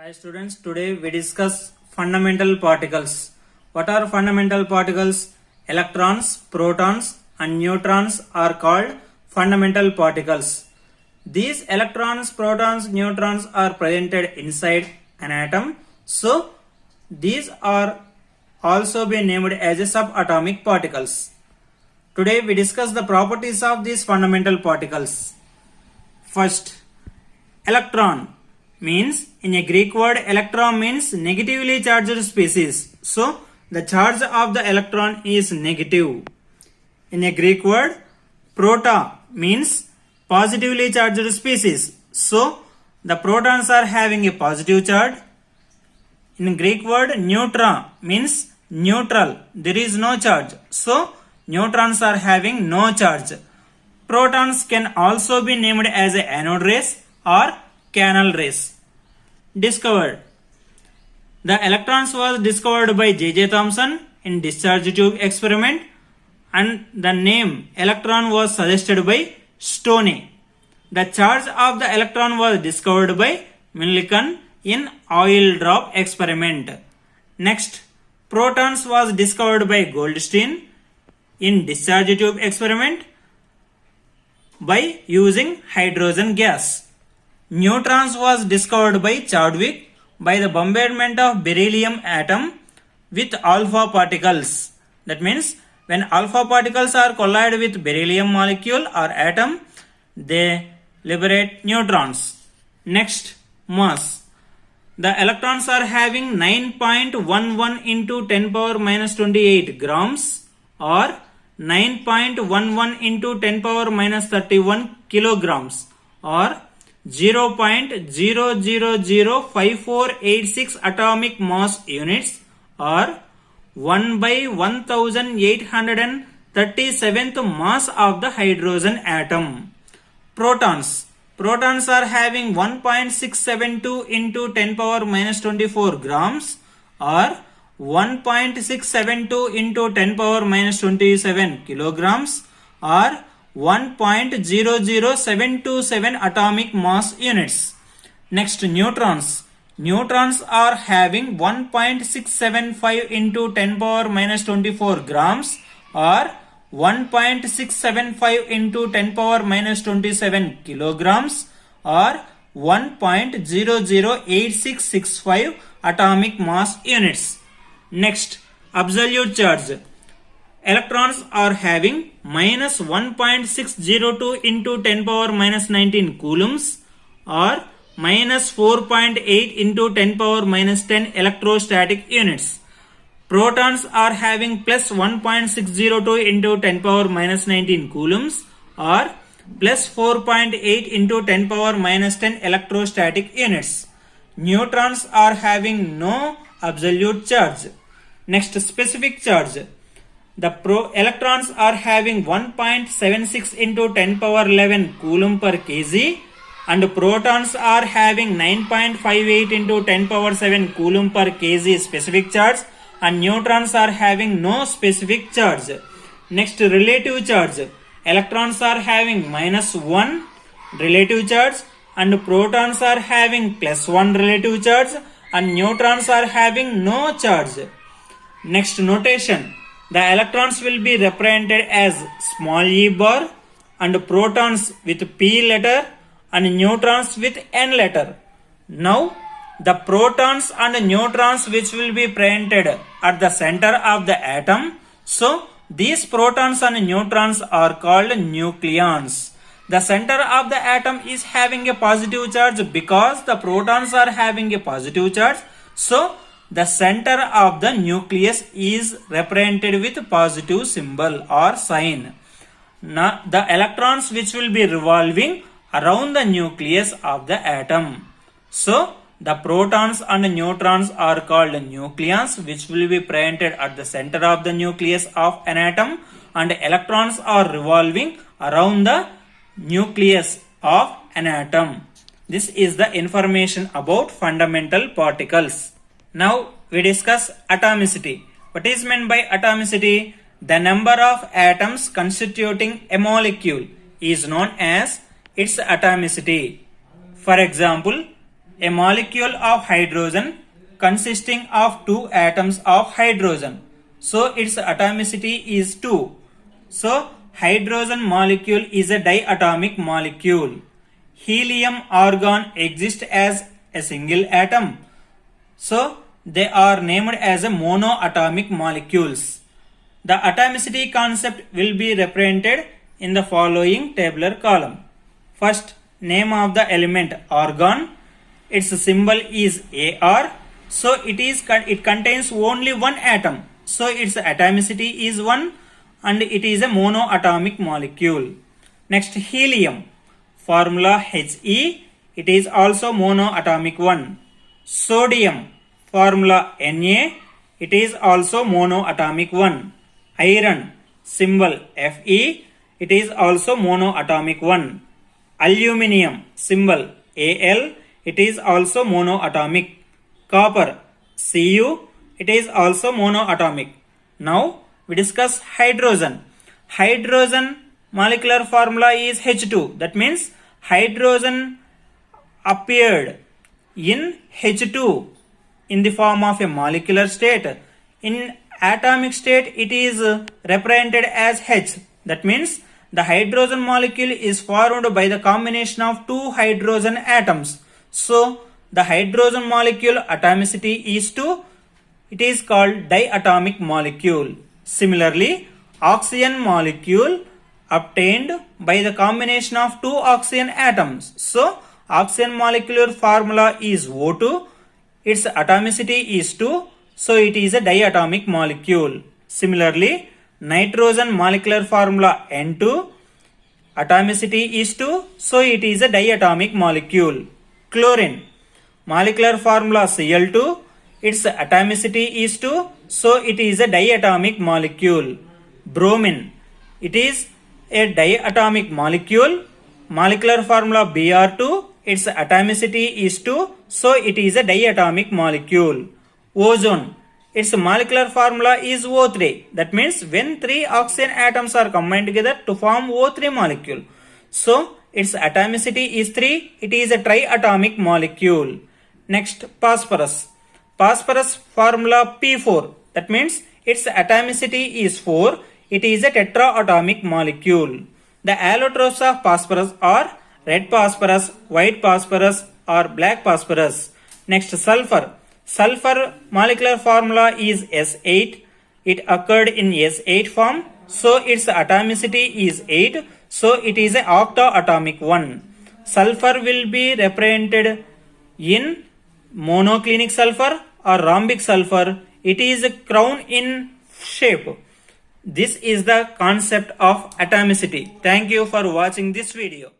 Hi students, today we discuss fundamental particles. What are fundamental particles? Electrons, protons and neutrons are called fundamental particles. These electrons, protons, neutrons are presented inside an atom. So these are also be named as a subatomic particles. Today we discuss the properties of these fundamental particles. First, electron means, in a Greek word, electron means negatively charged species. So the charge of the electron is negative. In a Greek word, prota means positively charged species. So the protons are having a positive charge. In Greek word, neutron means neutral. There is no charge. So neutrons are having no charge. Protons can also be named as a anode rays or canal rays. Discovered. The electrons was discovered by J.J. Thomson in discharge tube experiment, and the name electron was suggested by Stoney. The charge of the electron was discovered by Millikan in oil drop experiment. Next, protons was discovered by Goldstein in discharge tube experiment by using hydrogen gas. Neutrons was discovered by Chadwick by the bombardment of beryllium atom with alpha particles. That means when alpha particles are collide with beryllium molecule or atom, they liberate neutrons. Next, mass. The electrons are having 9.11 into 10 power minus 28 grams or 9.11 into 10 power minus 31 kilograms or 0.0005486 atomic mass units or 1 by 1837th mass of the hydrogen atom. Protons. Protons are having 1.672 into 10 power minus 24 grams or 1.672 into 10 power minus 27 kilograms or 1.00727 atomic mass units. Next, neutrons. Neutrons are having 1.675 into 10 power minus 24 grams or 1.675 into 10 power minus 27 kilograms or 1.008665 atomic mass units. Next, absolute charge. Electrons are having minus 1.602 into 10 power minus 19 coulombs or minus 4.8 into 10 power minus 10 electrostatic units. Protons are having plus 1.602 into 10 power minus 19 coulombs or plus 4.8 into 10 power minus 10 electrostatic units. Neutrons are having no absolute charge. Next, specific charge. The electrons are having 1.76 into 10 power 11 coulomb per kg and protons are having 9.58 into 10 power 7 coulomb per kg specific charge and neutrons are having no specific charge. Next, relative charge. Electrons are having minus 1 relative charge and protons are having plus 1 relative charge and neutrons are having no charge. Next, notation. The electrons will be represented as small e bar and protons with p letter and neutrons with n letter. Now the protons and neutrons which will be presented at the center of the atom. So these protons and neutrons are called nucleons. The center of the atom is having a positive charge because the protons are having a positive charge. So the center of the nucleus is represented with positive symbol or sign. Now, the electrons which will be revolving around the nucleus of the atom. So, the protons and neutrons are called nucleons which will be presented at the center of the nucleus of an atom and electrons are revolving around the nucleus of an atom. This is the information about fundamental particles. Now we discuss atomicity. What is meant by atomicity? The number of atoms constituting a molecule is known as its atomicity. For example, A molecule of hydrogen consisting of two atoms of hydrogen. So its atomicity is 2. So hydrogen molecule is a diatomic molecule. Helium, argon exist as a single atom. So they are named as a monoatomic molecules. The atomicity concept will be represented in the following tabular column. First, name of the element argon. Its symbol is Ar. So it contains only one atom. So its atomicity is 1 and it is a monoatomic molecule. Next, helium. Formula He. It is also monoatomic 1. Sodium. Formula Na. It is also monoatomic 1. Iron. Symbol Fe. It is also monoatomic 1. Aluminium. Symbol Al. It is also monoatomic. Copper. Cu. It is also monoatomic. Now we discuss hydrogen. Hydrogen molecular formula is H2. That means hydrogen appeared in H2 in the form of a molecular state. In atomic state it is represented as H. That means the hydrogen molecule is formed by the combination of two hydrogen atoms. So the hydrogen molecule atomicity is 2. It is called diatomic molecule. Similarly, oxygen molecule obtained by the combination of two oxygen atoms. So oxygen molecular formula is O2. Its atomicity is 2. So it is a diatomic molecule. Similarly, nitrogen molecular formula N2. Atomicity is 2. So it is a diatomic molecule. Chlorine molecular formula Cl2. Its atomicity is 2. So it is a diatomic molecule. Bromine. It is a diatomic molecule. Molecular formula Br2. Its atomicity is 2. So it is a diatomic molecule. Ozone. Its molecular formula is O3. That means when three oxygen atoms are combined together to form O3 molecule. So its atomicity is 3. It is a triatomic molecule. Next, phosphorus. Phosphorus formula P4. That means its atomicity is 4. It is a tetraatomic molecule. The allotropes of phosphorus are red phosphorus, white phosphorus or black phosphorus. Next, sulfur. Sulfur molecular formula is S8. It occurred in S8 form. So its atomicity is 8. So it is a octaatomic 1. Sulfur will be represented in monoclinic sulfur or rhombic sulfur. It is a crown in shape. This is the concept of atomicity. Thank you for watching this video.